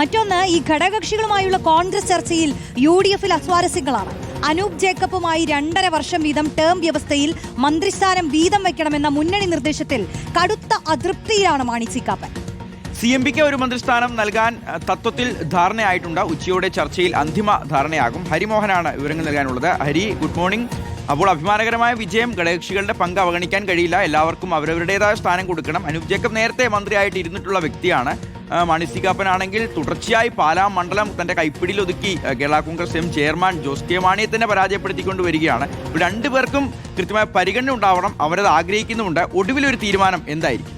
മറ്റൊന്ന്, ഈ ഘടകകക്ഷികളുമായുള്ള കോൺഗ്രസ് ചർച്ചയിൽ UDF-ൽ അസ്വാരസ്യങ്ങളാണ്. അനൂപ് ജേക്കബുമായി 2.5 വർഷം വീതം ടേം വ്യവസ്ഥയിൽ മന്ത്രിസ്ഥാനം വീതം വയ്ക്കണമെന്ന മുന്നണി നിർദ്ദേശത്തിൽ കടുത്ത അതൃപ്തിയിലാണ് മാണി സി കാപ്പൻ. CMPക്ക് ഒരു മന്ത്രിസ്ഥാനം നൽകാൻ തത്വത്തിൽ ധാരണയായിട്ടുണ്ട്. ഉച്ചയോടെ ചർച്ചയിൽ അന്തിമ ധാരണയാകും. ഹരിമോഹനാണ് വിവരങ്ങൾ നൽകാനുള്ളത്. Hari, good morning. അപ്പോൾ അഭിമാനകരമായ വിജയം. ഘടകകക്ഷികളുടെ പങ്ക് അവഗണിക്കാൻ കഴിയില്ല. എല്ലാവർക്കും അവരവരുടേതായ സ്ഥാനം കൊടുക്കണം. അനൂപ് ജേക്കബ് നേരത്തെ മന്ത്രിയായിട്ട് ഇരുന്നിട്ടുള്ള വ്യക്തിയാണ്. മാണി സി കാപ്പനാണെങ്കിൽ തുടർച്ചയായി പാലാ മണ്ഡലം തന്റെ കൈപ്പിടിയിൽ ഒതുക്കി Kerala Congress M chairman Jose K മാണിയെ തന്നെ പരാജയപ്പെടുത്തിക്കൊണ്ട് വരികയാണ്. രണ്ടുപേർക്കും കൃത്യമായ പരിഗണന ഉണ്ടാവണം. അവരത് ആഗ്രഹിക്കുന്നുമുണ്ട്. ഒടുവിലൊരു തീരുമാനം എന്തായിരിക്കും?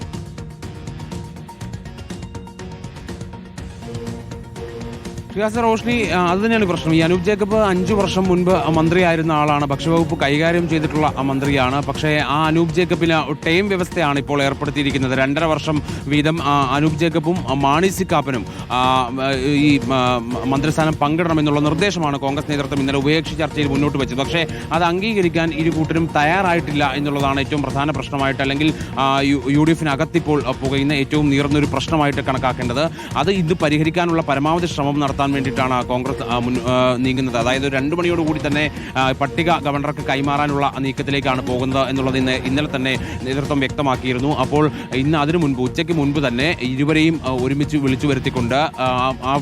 റോഷ്നി, അത് തന്നെയാണ് പ്രശ്നം. ഈ അനൂപ് ജേക്കബ് 5 വർഷം മുൻപ് മന്ത്രിയായിരുന്ന ആളാണ്. ഭക്ഷ്യവകുപ്പ് കൈകാര്യം ചെയ്തിട്ടുള്ള മന്ത്രിയാണ്. പക്ഷേ ആ അനൂപ് ജേക്കബിന് ടേം വ്യവസ്ഥയാണ് ഇപ്പോൾ ഏർപ്പെടുത്തിയിരിക്കുന്നത്. 2.5 വർഷം വീതം അനൂപ് ജേക്കബും മാണി സി കാപ്പനും ഈ മന്ത്രിസ്ഥാനം പങ്കിടണമെന്നുള്ള നിർദ്ദേശമാണ് കോൺഗ്രസ് നേതൃത്വം ഇന്നലെ ഉഭയകക്ഷി ചർച്ചയിൽ മുന്നോട്ട് വെച്ചത്. പക്ഷേ അത് അംഗീകരിക്കാൻ ഇരു കൂട്ടരും തയ്യാറായിട്ടില്ല എന്നുള്ളതാണ് ഏറ്റവും പ്രധാന പ്രശ്നമായിട്ട്, അല്ലെങ്കിൽ UDF-നകത്തിപ്പോൾ പുകയുന്ന ഏറ്റവും നീർന്നൊരു പ്രശ്നമായിട്ട് കണക്കാക്കേണ്ടത്. അത് ഇത് പരിഹരിക്കാനുള്ള പരമാവധി ശ്രമം നടത്താൻ വേണ്ടിയിട്ടാണ് കോൺഗ്രസ് നീങ്ങുന്നത്. അതായത് 2 മണിയോടുകൂടി തന്നെ പട്ടിക ഗവർണർക്ക് കൈമാറാനുള്ള നീക്കത്തിലേക്കാണ് പോകുന്നത് എന്നുള്ളത് ഇന്നലെ തന്നെ നേതൃത്വം വ്യക്തമാക്കിയിരുന്നു. അപ്പോൾ ഇന്ന് അതിനു മുൻപ്, ഉച്ചയ്ക്ക് മുൻപ് തന്നെ ഇരുവരെയും ഒരുമിച്ച് വിളിച്ചു വരുത്തിക്കൊണ്ട് ആ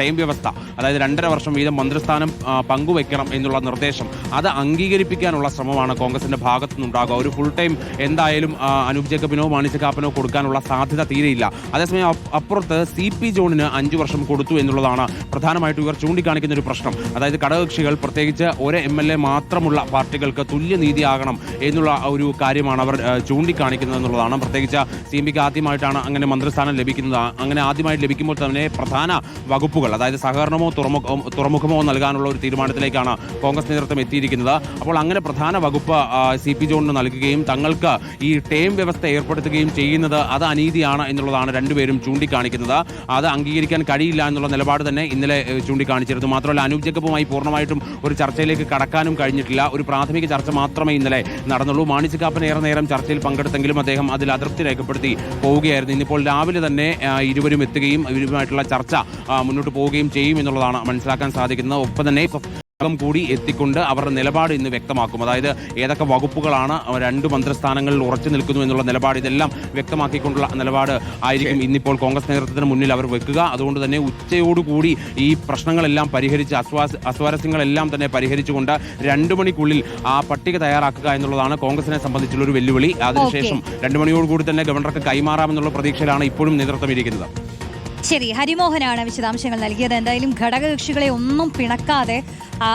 ടൈം വ്യവസ്ഥ, അതായത് 2.5 വർഷം വീതം മന്ത്രിസ്ഥാനം പങ്കുവെക്കണം എന്നുള്ള നിർദ്ദേശം, അത് അംഗീകരിപ്പിക്കാനുള്ള ശ്രമമാണ് കോൺഗ്രസിന്റെ ഭാഗത്തു നിന്നുണ്ടാകുക. ഒരു ഫുൾ ടൈം എന്തായാലും അനൂപ് ജേക്കബിനോ മാണി സി കാപ്പനോ കൊടുക്കാനുള്ള സാധ്യത തീരെയില്ല. അതേസമയം അപ്പുറത്ത് CP ജോണിന് 5 വർഷം കൊടുത്തു എന്നുള്ളതാണ് പ്രധാനമായിട്ടും ഇവർ ചൂണ്ടിക്കാണിക്കുന്ന ഒരു പ്രശ്നം. അതായത് ഘടകകക്ഷികൾ, പ്രത്യേകിച്ച് ഒരു MLA മാത്രമുള്ള പാർട്ടികൾക്ക് തുല്യനീതിയാകണം എന്നുള്ള ഒരു കാര്യമാണ് അവർ ചൂണ്ടിക്കാണിക്കുന്നത് എന്നുള്ളതാണ്. പ്രത്യേകിച്ച് CMPക്ക് ആദ്യമായിട്ടാണ് അങ്ങനെ മന്ത്രിസ്ഥാനം ലഭിക്കുന്നത്. അങ്ങനെ ആദ്യമായിട്ട് ലഭിക്കുമ്പോൾ തന്നെ പ്രധാന വകുപ്പുകൾ, അതായത് സഹകരണമോ തുറമുഖമോ നൽകാനുള്ള ഒരു തീരുമാനത്തിലേക്കാണ് കോൺഗ്രസ് നേതൃത്വം എത്തിയിരിക്കുന്നത്. അപ്പോൾ അങ്ങനെ പ്രധാന വകുപ്പ് CP ജോണിന് നൽകുകയും തങ്ങൾക്ക് ഈ ടേം വ്യവസ്ഥ ഏർപ്പെടുത്തുകയും ചെയ്യുന്നത് അത് അനീതിയാണ് എന്നുള്ളതാണ് രണ്ടുപേരും ചൂണ്ടിക്കാണിക്കുന്നത്. അത് അംഗീകരിക്കാൻ കഴിയില്ല എന്നുള്ള നിലപാട് തന്നെ ഇന്നലെ ചൂണ്ടിക്കാണിച്ചിരുന്നു. മാത്രമല്ല, അനൂപ് ജേക്കബുമായി പൂർണ്ണമായിട്ടും ഒരു ചർച്ചയിലേക്ക് കടക്കാനും കഴിഞ്ഞിട്ടില്ല. ഒരു പ്രാഥമിക ചർച്ച മാത്രമേ ഇന്നലെ നടന്നുള്ളൂ. മാണി സി കാപ്പൻ ഏറെ നേരം ചർച്ചയിൽ പങ്കെടുത്തെങ്കിലും അദ്ദേഹം അതിൽ അതൃപ്തി രേഖപ്പെടുത്തി പോവുകയായിരുന്നു. ഇന്നിപ്പോൾ രാവിലെ തന്നെ ഇരുവരും എത്തുകയും ഇവരുമായിട്ടുള്ള ചർച്ച മുന്നോട്ട് പോവുകയും ചെയ്യും എന്നുള്ളതാണ് മനസ്സിലാക്കാൻ സാധിക്കുന്നത്. ഒപ്പം തന്നെ കൂടി എത്തിക്കൊണ്ട് അവരുടെ നിലപാട് ഇന്ന് വ്യക്തമാക്കും. അതായത് ഏതൊക്കെ വകുപ്പുകളാണ് 2 മന്ത്രിസ്ഥാനങ്ങളിൽ ഉറച്ചു നിൽക്കുന്നു എന്നുള്ള നിലപാട്, ഇതെല്ലാം വ്യക്തമാക്കിക്കൊണ്ടുള്ള നിലപാട് ആയിരിക്കും ഇന്നിപ്പോൾ കോൺഗ്രസ് നേതൃത്വത്തിന് മുന്നിൽ അവർ വെക്കുക. അതുകൊണ്ട് തന്നെ ഉച്ചയോടുകൂടി ഈ പ്രശ്നങ്ങളെല്ലാം പരിഹരിച്ച്, അസ്വാരസ്യങ്ങളെല്ലാം തന്നെ പരിഹരിച്ചുകൊണ്ട് 2 മണിക്കുള്ളിൽ ആ പട്ടിക തയ്യാറാക്കുക എന്നുള്ളതാണ് കോൺഗ്രസിനെ സംബന്ധിച്ചുള്ള ഒരു വെല്ലുവിളി. അതിനുശേഷം 2 മണിയോടുകൂടി തന്നെ ഗവർണർക്ക് കൈമാറാമെന്നുള്ള പ്രതീക്ഷയിലാണ് ഇപ്പോഴും നേതൃത്വം ഇരിക്കുന്നത്. ശരി, ഹരിമോഹനാണ് വിശദാംശങ്ങൾ നൽകിയത്. എന്തായാലും ഘടകകക്ഷികളെ ഒന്നും പിണക്കാതെ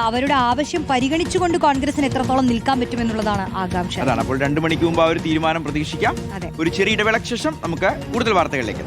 അവരുടെ ആവശ്യം പരിഗണിച്ചുകൊണ്ട് കോൺഗ്രസിന് എത്രത്തോളം നിൽക്കാൻ പറ്റുമെന്നുള്ളതാണ് ആകാംക്ഷ. അതാണ്. അപ്പോൾ 2 മണിക്ക് മുമ്പ് ആ ഒരു തീരുമാനം പ്രതീക്ഷിക്കാം. ഒരു ചെറിയ ഇടവേളയ്ക്ക് ശേഷം നമുക്ക് കൂടുതൽ വാർത്തകളിലേക്ക്